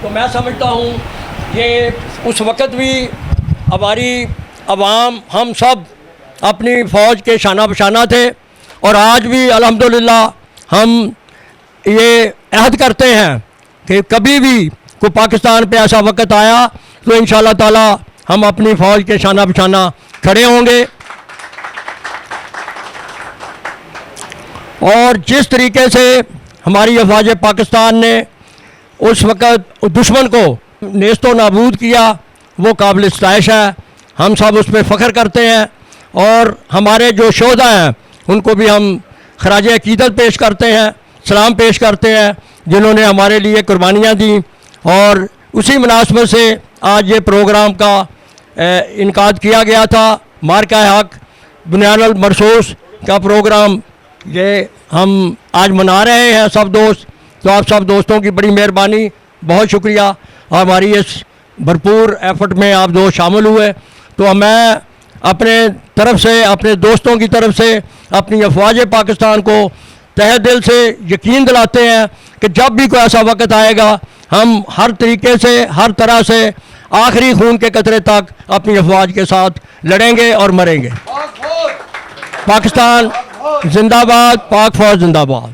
तो मैं समझता हूँ ये उस वक़्त भी हमारी अवाम हम सब अपनी फ़ौज के शाना बशाना थे, और आज भी अल्हम्दुलिल्लाह हम ये अहद करते हैं कि कभी भी कोई पाकिस्तान पे ऐसा वक्त आया तो इंशाअल्लाह ताला हम अपनी फ़ौज के शाना बशाना खड़े होंगे। और जिस तरीके से हमारी अफवाज पाकिस्तान ने उस वक़्त दुश्मन को नेस्तो नाबूद किया, वो काबिल सताइश है। हम सब उस पर फ़ख्र करते हैं, और हमारे जो शोहदा हैं उनको भी हम खराज अकीदत पेश करते हैं, सलाम पेश करते हैं, जिन्होंने हमारे लिए कुर्बानियाँ दी। और उसी मुनासबत से आज ये प्रोग्राम का इनकाद किया गया था। मार्का हक बुनियानुल मरसूस का प्रोग्राम ये हम आज मना रहे हैं सब दोस्त। तो आप सब दोस्तों की बड़ी मेहरबानी, बहुत शुक्रिया। हमारी इस भरपूर एफर्ट में आप दोस्त शामिल हुए। तो मैं अपने तरफ से, अपने दोस्तों की तरफ से अपनी अफवाज पाकिस्तान को तहे दिल से यकीन दिलाते हैं कि जब भी कोई ऐसा वक्त आएगा हम हर तरीके से, हर तरह से आखिरी खून के कतरे तक अपनी अफवाज के साथ लड़ेंगे और मरेंगे। पाकिस्तान जिंदाबाद, पाक फौज जिंदाबाद।